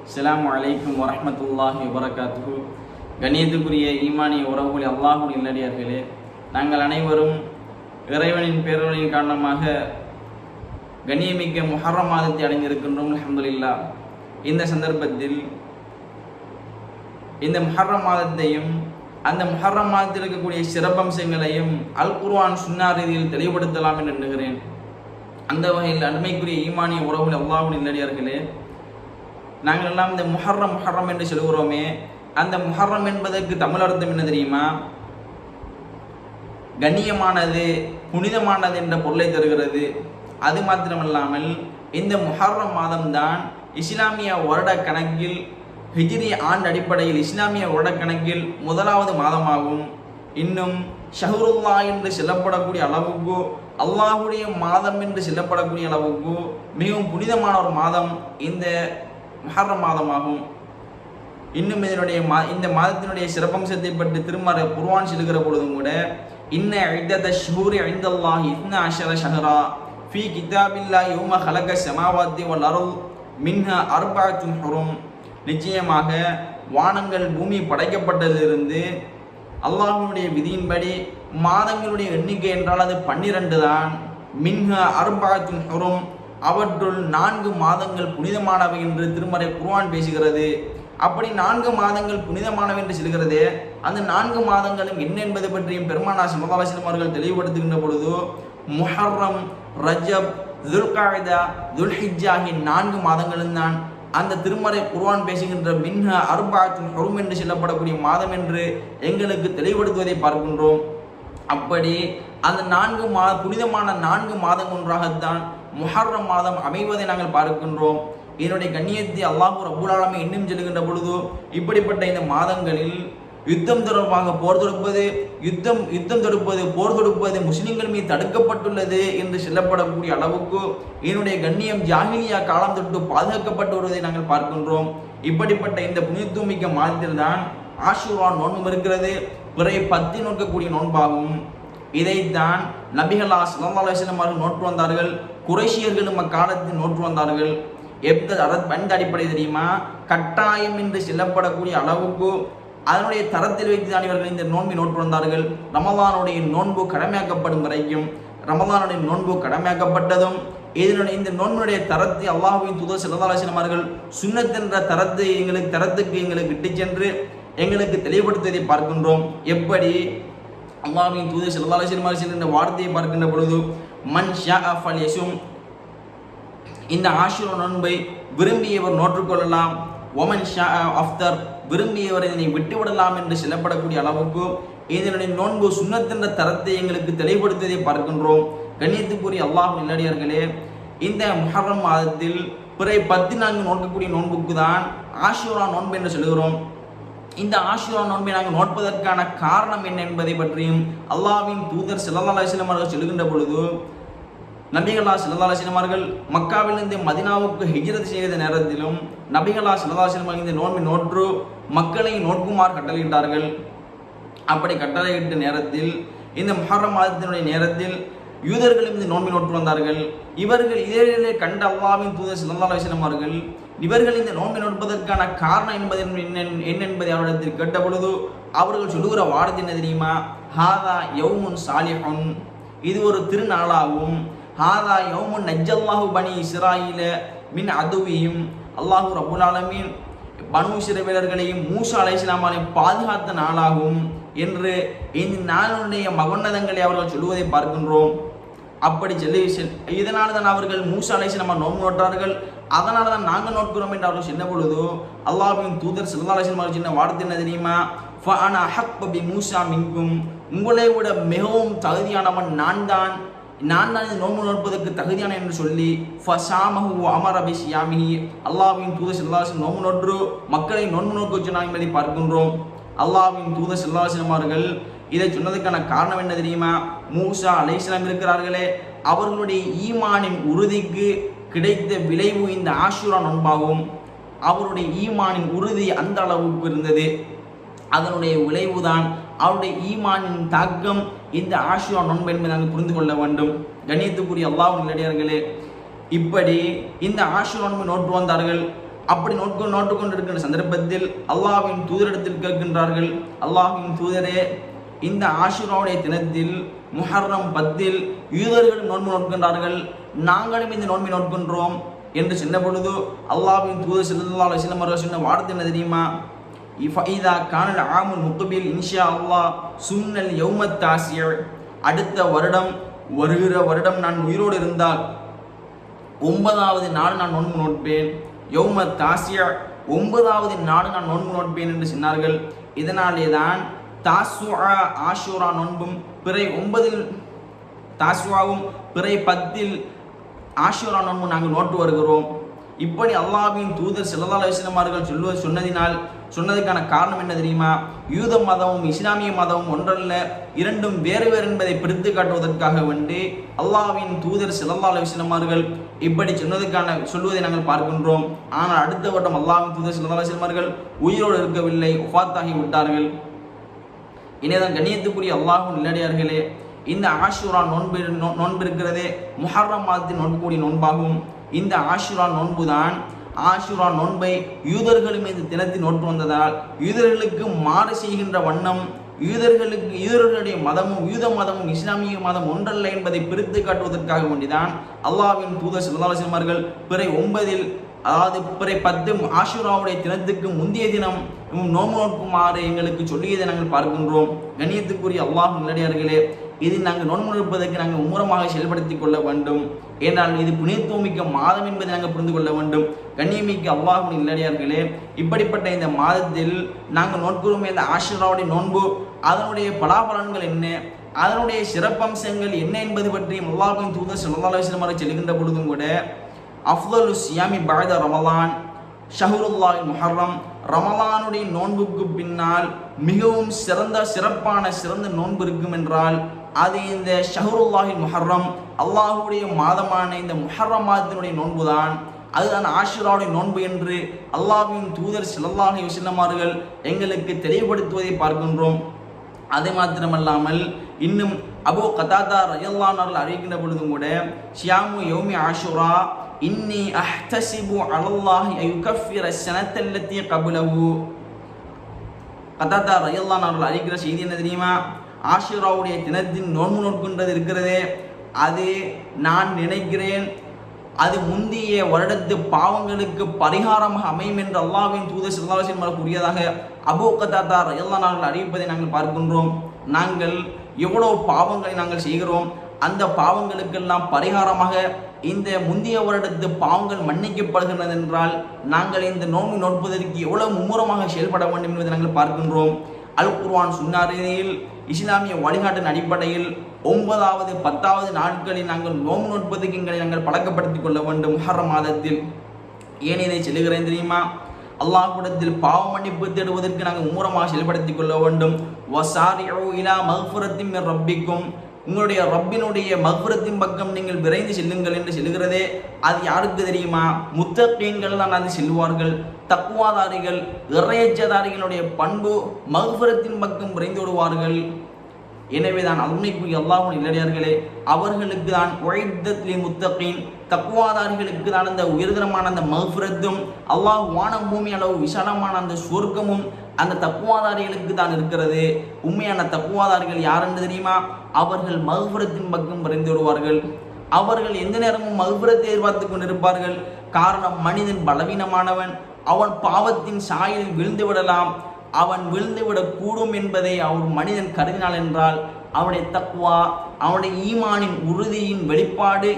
அஸ்ஸலாமு அலைக்கும் வரஹ்மத்துல்லாஹி வபரகாத்துஹு. கண்ணியத்துக்குரிய ஈமானிய உறவுகளே, அல்லாஹ்வுடைய நல்லடியார்களே, நாங்கள் அனைவரும் இறைவனின் பேரொழியின் காரணமாக கண்ணியமிக்க முஹர்ரம் மாதத்தை அடைந்திருக்கின்றோம். அல்ஹம்துலில்லாஹ். இந்த சந்தர்ப்பத்தில் இந்த முஹர்ரம் மாதத்தையும் அந்த முஹர்ரம் மாதத்தில் இருக்கக்கூடிய சிறப்பம்சங்களையும் அல் குர்ஆன் சுன்னா ரீதியில் தெளிவுபடுத்தலாம் என்று எண்ணுகிறேன். அந்த வகையில் அண்மைக்குரிய ஈமானிய உறவுகள் அல்லாஹ்வுடைய நல்லடியார்களே, நாங்கள் எல்லாம் இந்த முஹர்ரம் என்று சொல்கிறோமே, அந்த முஹர்ரம் என்பதற்கு தமிழ் அர்த்தம் என்ன தெரியுமா? கண்ணியமானது, புனிதமானது என்ற பொருளை தருகிறது. அது மாத்திரமல்லாமல் இந்த முஹர்ரம் மாதம்தான் இஸ்லாமிய வருட கணக்கில், ஹிஜ்ரி ஆண்டு அடிப்படையில் இஸ்லாமிய வருட கணக்கில் முதலாவது மாதமாகும். இன்னும் ஷஹ்ருல்லா என்று சொல்லப்படக்கூடிய அளவுக்கு, அல்லாஹுடைய மாதம் என்று சொல்லப்படக்கூடிய அளவுக்கு மிகவும் புனிதமான ஒரு மாதம் இந்த முஹர்ரம் மாதமாகும். இன்னும் இந்த மாதத்தினுடைய சிறப்பம்சத்தை பற்றி திருமறை குர்ஆன் சொல்லுகிற பொழுதும் கூட, இன்ன இத்தத ஷுஹூரி இன்தல்லாஹி 12 ஷஹரா ஃபீ கிதாபில்லாஹி யௌம ஹலக ஸமாவாத்தி வல் அர்த் மின்ஹா அர்பஅத்துன் ஹுரும். நிச்சயமாக வானங்கள் பூமி படைக்கப்பட்டதிலிருந்து அல்லாஹ்வுடைய விதியின்படி மாதங்களுடைய எண்ணிக்கை என்றால் அது 12 தான். மின்ஹா அர்பஅத்துன் ஹுரும், அவற்றுள் 4 மாதங்கள் புனிதமானவை என்று திருமறை குர்ஆன் பேசுகிறது. அப்படி 4 மாதங்கள் புனிதமானவை என்று சொல்கிறது. அந்த 4 மாதங்களும் என்ன என்பது பற்றியும் பெருமானார் ஸல்லல்லாஹு அலைஹி வஸல்லம் அவர்கள் தெளிவுபடுத்துகின்ற பொழுது, முஹர்ரம், ரஜப், துல்காயிதா, துல்ஹிஜ்ஜா ஆகிய 4 மாதங்களும் தான் அந்த திருமறை குர்ஆன் பேசுகின்ற மின்ஹா அர்பஅத்துன் ஹுரும் என்று சொல்லப்படக்கூடிய மாதம் என்று எங்களுக்கு தெளிவுபடுத்துவதை பார்க்கின்றோம். அப்படி அந்த 4 புனிதமான 4 மாதம் ஒன்றாகத்தான் முஹர்ரம் மாதம் அமைவதை நாங்கள் பார்க்கின்றோம். இதனுடைய கண்ணியத்தை அல்லாஹ் ரப்பல் ஆலமீன் இன்னும் சொல்லுகின்ற பொழுது, இப்படிப்பட்ட இந்த மாதங்களில் யுத்தம் தொடர்பாக போர் தொடுப்பது முஸ்லிம்கள் மீது தடுக்கப்பட்டுள்ளது என்று சொல்லப்படக்கூடிய அளவுக்கு இதனுடைய கண்ணியம் ஜாஹிலியா காலம் தொட்டு பாதுகாக்கப்பட்டு வருவதை நாங்கள் பார்க்கின்றோம். இப்படிப்பட்ட இந்த புனிதமிக்க மாதத்தில் தான் ஆஷூரா நோன்பு இருக்கிறது. பிறை 10 நோக்கக்கூடிய நோன்பாகும். இதைத்தான் நபிகளா ஸல்லல்லாஹு அலைஹி வஸல்லம் அவர்கள் நோற்று வந்தார்கள். குறைஷியர்களும் அக்காலத்தில் நோற்று வந்தார்கள். எந்த அடிப்படை தெரியுமா? கட்டாயம் என்று சொல்லப்படக்கூடிய அளவுக்கு அதனுடைய தரத்தில் வைத்து தான் இவர்கள் இந்த நோன்பை நோற்று வந்தார்கள். ரமலானுடைய நோன்பு கடமையாக்கப்படும் வரைக்கும், ரமலானுடைய நோன்பு கடமையாக்கப்பட்டதும் இந்த நோன்பினுடைய தரத்தை அல்லாஹ்வின் தூதர் ஸல்லல்லாஹு அலைஹி வஸல்லம் அவர்கள் சுன்னத் என்ற தரத்துக்கு எங்களுக்கு விட்டு சென்று எங்களுக்கு தெளிவுபடுத்துவதை பார்க்கின்றோம். எப்படி அல்லாஹ்வின் தூதர் ஸல்லல்லாஹு அலைஹி வஸல்லம் அவர்கள் என்ற வார்த்தையை பார்க்கின்ற பொழுது, மன் ஷாஅ ஃபல்யஸும், இந்த ஆஷூரா நோன்பை விரும்பியவர் நோற்றுக்கொள்ளலாம். ஒமன் ஷாஅ அஃப்தர், விரும்பியவர் இதனை விட்டுவிடலாம் என்று சொல்லப்படக்கூடிய அளவுக்கு இதனுடைய நோன்பு சுன்னத் என்ற தரத்தை எங்களுக்கு தெளிவுபடுத்துவதை பார்க்கின்றோம். கண்ணியத்துக்குரிய அல்லாஹ்வின் நல்லடியார்களே, இந்த முஹர்ரம் மாதத்தில் பிறை 14 நோக்கக்கூடிய நோன்புக்கு தான் ஆஷூரா நோன்பு என்று சொல்கிறோம். இந்த ஆஷூரா நோன்பை நாங்கள் நோட்பதற்கான காரணம் என்ன என்பதை பற்றியும் அல்லாஹ்வின் தூதர் ஸல்லல்லாஹு அலைஹி வஸல்லம் அவர்கள் சொல்கின்ற பொழுது, நபிகளா ஸல்லல்லாஹு அலைஹி வஸல்லம் அவர்கள் மக்காவிலிருந்து மதீனாவுக்கு ஹிஜ்ரத் செய்த நேரத்திலும் நபிகளா ஸல்லல்லாஹு அலைஹி வஸல்லம் இந்த நோன்பை நோற்று மக்களை நோட்குமாறு கட்டளையிட்டார்கள். அப்படி கட்டளையிட்ட நேரத்தில் இந்த முஹர்ரம் மாதத்தினுடைய நேரத்தில் யூதர்களும் இந்த நோன்பை நோற்று வந்தார்கள். இவர்கள் இதே கண்ட அல்லாஹ்வின் தூதர் ஸல்லல்லாஹு அலைஹி வஸல்லம் அவர்கள் இவர்கள் இந்த நோன்பை நோட்பதற்கான காரணம் என்ன என்பதை அவரிடத்தில் கேட்ட பொழுது அவர்கள் சொல்லுகிற வார்த்தை என்ன தெரியுமா? ஹாதா யௌமுன் சாலிஹுன், இது ஒரு திருநாளாகும். ஹாதா யௌமுன் நஜ்ஜல்லாஹு பனி இஸ்ராயீல மின் அதுவியும், அல்லாஹ் ரப்பல் ஆலமீன் பனு இஸ்ரவேலர்களையும் மூசா அலைஹிஸ்ஸலாம் அவர்களையும் பாதுகாத்த நாளாகும் என்று இந்த நாளுடைய மகோன்னதங்களை அவர்கள் சொல்லுவதை பார்க்கின்றோம். அப்படி இதனால தான் அவர்கள் மூசா அலைஹிஸ்ஸலாம் நோன்பு நோட்டார்கள். அதனால தான் நாங்கள் நோட்கிறோம் என்று அவர்கள் சொன்ன பொழுது அல்லாஹ்வின் தூதர் ஸல்லல்லாஹு அலைஹி வஸல்லம் அவர்கள் சொன்ன வார்த்தை என்ன தெரியுமா? ஃபஅனா அஹக்க பி மூசா மின்கும், உங்களை விட மிகவும் தகுதியானவன் நான் தான் இந்த நோன்பு நோட்பதற்கு தகுதியான என்று சொல்லி ஃபஸாமஹு வ அமர பி ஸியாமிஹி, அல்லாஹ்வின் தூதர் ஸல்லல்லாஹு அலைஹி வஸல்லம் நோன்பு நோற்று மக்களை நோன்பு நோக்க சொன்னாங்க என்பதை பார்க்கின்றோம். அல்லாஹ்வின் தூதர் ஸல்லல்லாஹு அலைஹி வஸல்லம் அவர்கள் இதை சொன்னதுக்கான காரணம் என்ன தெரியுமா? மூசா அலைஹிஸ்ஸலாம் இருக்கிறார்களே, அவர்களுடைய ஈமானின் உறுதிக்கு கிடைத்த விளைவு இந்த ஆஷூரா நோன்பாகும். அவருடைய ஈமானின் உறுதி அந்த அளவுக்கு இருந்தது. அதனுடைய விளைவுதான் அவருடைய ஈமானின் தாக்கம் இந்த ஆஷூரா நோன்பு என்பதை நாங்கள் புரிந்து கொள்ள வேண்டும். கண்ணியத்துக்குரிய அல்லாஹ்வின் நல்லடியார்களே, இப்படி இந்த ஆஷூரா நோன்பை நோற்று வந்தார்கள். அப்படி நோட்டுக்கொண்டிருக்கின்ற சந்தர்ப்பத்தில் அல்லாஹ்வின் தூதரிடத்தில் கேட்கின்றார்கள், அல்லாஹ்வின் தூதரே, இந்த ஆஷுராவுடைய தினத்தில் முஹர்ரம் 10 யூதர்கள் நோன்பு நோட்கின்றார்கள், நாங்களும் இந்த நோன்பை நோட்கின்றோம் என்று சொன்ன பொழுது அல்லாஹ்வின் தூதர் ஸல்லல்லாஹு அலைஹி வஸல்லம் அவர்கள் சொன்ன வார்த்தை என்ன தெரியுமா? இதா கானல் ஆமுல் முக்பில் இன்ஷா அல்லாஹ் சுன்னல் யௌமத் தாசிய, அடுத்த வருடம் வருகிற வருடம் நான் உயிரோடு இருந்தால் 9வது நாள் நான் நோன்பு நோட்பேன். யௌமத் தாசிய, 9வது நாள் நான் நோன்பு நோட்பேன் என்று சொன்னார்கள். இதனாலே தான் தாசுஆ ஆஷூரா நோன்பும் பிறை 9 தாசுவாவும் பிறை 10 ஆஷூரா நோன்பு நாங்கள் நோட்டு வருகிறோம். இப்படி அல்லாஹ்வின் தூதர் ஸல்லல்லாஹு அலைஹி வஸல்லம் அவர்கள் சொன்னதுக்கான காரணம் என்ன தெரியுமா? யூத மதமும் இஸ்லாமிய மதமும் ஒன்றல்ல, இரண்டும் வேறு வேறு என்பதை பிரித்து காட்டுவதற்காக வேண்டி அல்லாஹ்வின் தூதர் ஸல்லல்லாஹு அலைஹி வஸல்லம் அவர்கள் இப்படி சொல்வதை நாங்கள் பார்க்கின்றோம். ஆனால் அடுத்த வருடம் அல்லாஹ்வின் தூதர் ஸல்லல்லாஹு அலைஹி வஸல்லம் அவர்கள் உயிரோடு இருக்கவில்லை, வஃபாத்தாகி விட்டார்கள். இனேதான் கண்ணியத்துக்குரிய அல்லாஹ்வின் நல்லடியார்களே, இந்த ஆஷுரா நோன்பு இருக்கிறதே முஹர்ரம் மாதத்தில் நோன்புக்கூடிய நோன்பாகும். இந்த ஆஷுரா நோன்பு தான், ஆஷுரா நோன்பை யூதர்களும் இந்த தினத்தில் நோட்டு வந்ததால் யூதர்களுக்கு மாறு செய்கின்ற வண்ணம், யூதர்களுடைய மதமும் யூத மதமும் இஸ்லாமிய மதம் ஒன்றல்ல என்பதை பிரித்து காட்டுவதற்காக வேண்டிதான் அல்லாஹ்வின் தூதர் ஸல்லல்லாஹு அலைஹி வஸல்லம் அவர்கள் பிறை 9 அதாவது பிறை 10 ஆஷுராவுடைய தினத்துக்கு முந்தைய தினம் நோன்பு நோக்குமாறு எங்களுக்கு சொல்லியதை நாங்கள் பார்க்கின்றோம். கண்ணியத்துக்குரிய அல்லாஹ் நல்லடியார்களே, இது நாங்கள் நோன்பு நோற்பதற்கு நாங்கள் மும்முரமாக செயல்படுத்திக் கொள்ள வேண்டும். ஏனால் இது புனிதத்துவமிக்க மாதம் என்பதை நாங்கள் புரிந்து கொள்ள வேண்டும். கண்ணியமிக்க அல்லாஹ்வின் நல்லடியார்களே, இப்படிப்பட்ட இந்த மாதத்தில் நாங்கள் நோட்கிறோமே இந்த ஆஷுராவுடைய நோன்பு, அதனுடைய பலாபலன்கள் என்ன, அதனுடைய சிறப்பம்சங்கள் என்ன என்பது பற்றியும் அல்லாஹ்வின் தூதர் ஸல்லல்லாஹு அலைஹி வஸல்லம் அவர்கள் சொல்கின்ற பொழுதும் கூட அஃதலு சியாமி பஅத ரமலான் ஷஹ்ருல்லாஹில் முஹர்ரம், ரமலானுடைய நோன்புக்கு பின்னால் மிகவும் சிறந்த நோன்பு இருக்கும் என்றால் அது இந்த ஷஹ்ருல்லாஹில் முஹர்ரம், அல்லாஹ்வுடைய மாதமான இந்த முஹர்ரம் மாதத்தினுடைய நோன்புதான். அதுதான் ஆஷுராவுடைய நோன்பு என்று அல்லாஹ்வின் தூதர் ஸல்லல்லாஹு அலைஹி வஸல்லம் அவர்கள் எங்களுக்கு தெளிவுபடுத்துவதை பார்க்கின்றோம். அது மாத்திரமல்லாமல் இன்னும் அபூ கதாதா ரலியல்லாஹு அன்ஹு அவர்கள் அறிவிக்கின்ற பொழுதும் கூட ஷியாமு யௌமி ஆஷுரா இன்னி அஹ்தஸிபு அலல்லாஹி அயுகஃபிர ஸனத்தல்லதி கப்லஹு. கதாதா ரலியல்லாஹு அன்ஹு அவர்கள் அறிவிக்கிற செய்தி என்ன தெரியுமா? ஆஷுராவுடைய தினத்தின் நோன்பு நோட்கின்றது இருக்கிறதே, அது நான் நினைக்கிறேன் அது முந்தைய வருடத்து பாவங்களுக்கு பரிகாரமாக அமையும் என்று அல்லாஹ்வின் தூதர் ஸல்லல்லாஹு அலைஹி வஸல்லம் கூறியதாக அபூ கதாதா ரலியல்லாஹு அன்ஹு அவர்கள் அறிவிப்பதை நாங்கள் பார்க்கின்றோம். நாங்கள் எவ்வளவு பாவங்களை நாங்கள் செய்கிறோம், அந்த பாவங்களுக்கெல்லாம் பரிகாரமாக இந்த முந்தைய வருடத்து பாவங்கள் மன்னிக்கப்படுகின்றது என்றால் நாங்கள் இந்த நோன்பு நோட்பதற்கு எவ்வளவு மும்முரமாக செயல்பட வேண்டும் என்பதை நாங்கள் பார்க்கின்றோம். அல் குர்ஆன் சுன்னாரில் இஸ்லாமிய வழிகாட்டின் அடிப்படையில் 9வது 10வது நாட்களில் நாங்கள் நோன்பு நோட்பதற்கு எங்களை நாங்கள் பழக்கப்படுத்திக் கொள்ள வேண்டும். முஹர்ரம் மாதத்தில் ஏன் இதை சொல்லுகிறேன் தெரியுமா? அல்லாஹ்விடத்தில் பாவ மன்னிப்பு தேடுவதற்கு நாங்கள் மும்முரமாக செயல்படுத்திக் கொள்ள வேண்டும். வஸாரிஉ இலா மக்ஃபிரத்தின் மின் ரப்பிக்கும், உங்களுடைய ரப்பினுடைய மக்ஃபிரத்தின் பக்கம் நீங்கள் விரைந்து செல்லுங்கள் என்று சொல்லுகிறதே, அது யாருக்கு தெரியுமா? முத்தகீன்கள் தான் அது செல்வார்கள். தக்வாதாரிகள், இறையச்சதாரிகளுடைய பண்பு மக்ஃபிரத்தின் பக்கம் விரைந்து விடுவார்கள். எனவே தான் அருமைக்குரிய அல்லாஹ்வின் நல்லடியார்களே, அவர்களுக்கு தான் உஇத்தத்லில் முத்தகீன், தக்வாதாரிகளுக்கு தான் அந்த உயர்தரமான அந்த மக்ஃபிரத்தும் அல்லாஹ் வானம் பூமி அளவு விசாலமான அந்த சொர்க்கமும் அந்த தக்வாதாரிகளுக்கு தான் இருக்கிறது. உண்மையான தக்வாதாரிகள் யார் என்று தெரியுமா? அவர்கள் மக்ஃபிரத்தின் பக்கம் விரைந்து விடுவார்கள். அவர்கள் எந்த நேரமும் மக்ஃபிரத்தை எதிர்பார்த்து கொண்டிருப்பார்கள். காரணம், மனிதன் பலவீனமானவன், அவன் பாவத்தின் சாயலில் விழுந்து விடலாம், அவன் விழுந்துவிடக்கூடும் என்பதை அவர் மனிதன் கருதினாள் என்றால் அவனுடைய தக்வா, அவனுடைய ஈமானின் உறுதியின் வெளிப்பாடு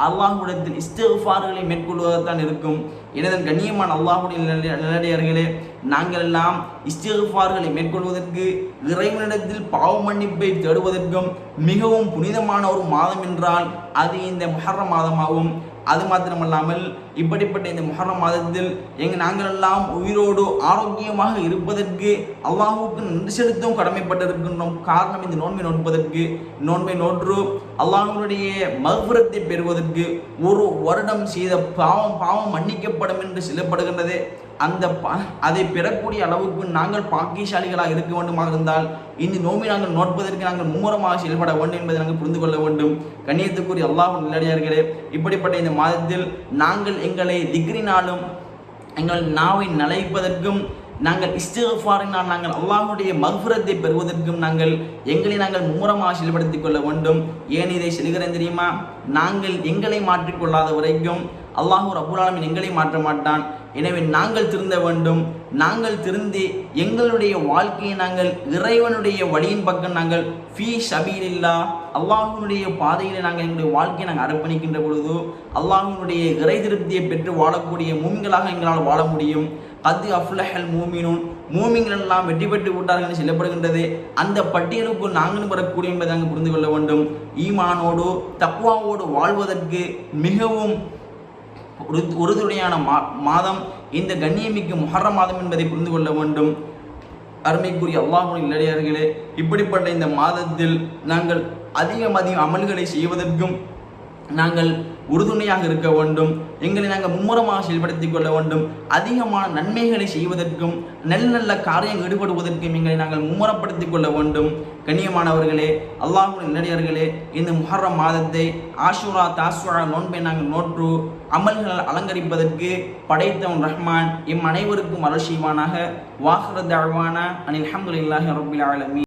அல்லாஹ்விடத்தில் இஸ்திக்ஃபார்களை மேற்கொள்வதற்கான் இருக்கும். எனது கண்ணியமான அல்லாஹ்வுடைய நல்லடியார்களே, நாங்கள் எல்லாம் இஸ்திக்ஃபார்களை மேற்கொள்வதற்கு, இறைவனிடத்தில் பாவ மன்னிப்பை தேடுவதற்கும் மிகவும் புனிதமான ஒரு மாதம் என்றால் அது இந்த முஹர்ரம் மாதமாகும். அது மாத்திரமல்லாமல் இப்படிப்பட்ட இந்த முஹர்ரம் மாதத்தில் நாங்கள் எல்லாம் உயிரோடு ஆரோக்கியமாக இருப்பதற்கு அல்லாஹ்வுக்கு நன்றி செலுத்தும் கடமைப்பட்டிருக்கின்றோம். காரணம், இந்த நோன்பை நோற்று அல்லாஹ்வுடைய மக்ஃபிரத்தை பெறுவதற்கு ஒரு வருடம் செய்த பாவம் மன்னிக்கப்படும் என்று சொல்லப்படுகின்றது. அதை பெறக்கூடிய அளவுக்கு நாங்கள் பாக்கியசாலிகளாக இருக்க வேண்டுமாக இருந்தால் இந்த நோன்பை நாங்கள் நோட்பதற்கு நாங்கள் மும்முரமாக செயல்பட வேண்டும் என்பதை நாங்கள் புரிந்து கொள்ள வேண்டும். கண்ணியத்துக்குரிய அல்லாஹ்வின் நல்லடியார்களே, இப்படிப்பட்ட இந்த மாதத்தில் நாங்கள் எங்களை திக்ரினாலும் எங்கள் நாவை நலைப்பதற்கும், நாங்கள் இஸ்திக்ஃபாரினால் நாங்கள் அல்லாஹ்வுடைய மக்ஃபிரத்தை பெறுவதற்கும் எங்களை நாங்கள் மும்முரமாக செயல்படுத்திக் கொள்ள வேண்டும். ஏன் இதை சொல்கிறேன் தெரியுமா? நாங்கள் எங்களை மாற்றிக்கொள்ளாத வரைக்கும் அல்லாஹ் ரப்புல் ஆலமீன் எங்களை மாற்ற மாட்டான். எனவே நாங்கள் திருந்த வேண்டும். நாங்கள் திருந்தி எங்களுடைய வாழ்க்கையை நாங்கள் இறைவனுடைய வழியின் பக்கம் நாங்கள் ஃபீ ஸபீலில்லாஹ், அல்லாஹ்வுடைய பாதையில் நாங்கள் எங்களுடைய வாழ்க்கையை நாங்கள் அர்ப்பணிக்கின்ற பொழுது அல்லாஹ்வுடைய இறை திருப்தியை பெற்று வாழக்கூடிய மூமின்களாக எங்களால் வாழ முடியும். கத் அஃப்லஹல் மூமினூன், மூமின்கள் எல்லாம் வெற்றி பெற்று விட்டார்கள் என்று சொல்லப்படுகின்றது. அந்த பட்டியலுக்கு நாங்களும் வரக்கூடிய என்பதை நாங்கள் புரிந்து கொள்ள வேண்டும். ஈமானோடு தக்வாவோடு வாழ்வதற்கு மிகவும் உறுதுணையான மாதம் இந்த கண்ணியமிக்க முஹர்ரம் மாதம் என்பதை புரிந்து கொள்ள வேண்டும். அருமைக்குரிய அல்லாஹ்வின் நல்லடியார்களே, இப்படிப்பட்ட இந்த மாதத்தில் நாங்கள் அதிகம் அமல்களை செய்வதற்கும் நாங்கள் உறுதுணையாக இருக்க வேண்டும். எங்களை நாங்கள் மும்முரமாக செயல்படுத்திக் கொள்ள வேண்டும். அதிகமான நன்மைகளை செய்வதற்கும் நல்ல நல்ல காரியங்கள் ஈடுபடுவதற்கும் எங்களை நாங்கள் மும்முரப்படுத்திக் கொள்ள வேண்டும். கண்ணியமானவர்களே, அல்லாஹ்வின் நல்லடியார்களே, இந்த முஹர்ரம் மாதத்தை ஆஷுரா தாஸ்வா நோன்பை நாங்கள் நோற்று அமல்கள் அலங்கரிப்பதற்கு படைத்தவன் ரஹ்மான் எம் அனைவருக்கும் அருள் செய்வானாக. வாஹிரு தஅவானா அனில் ஹம்துலில்லாஹி ரப்பில் ஆலமீன்.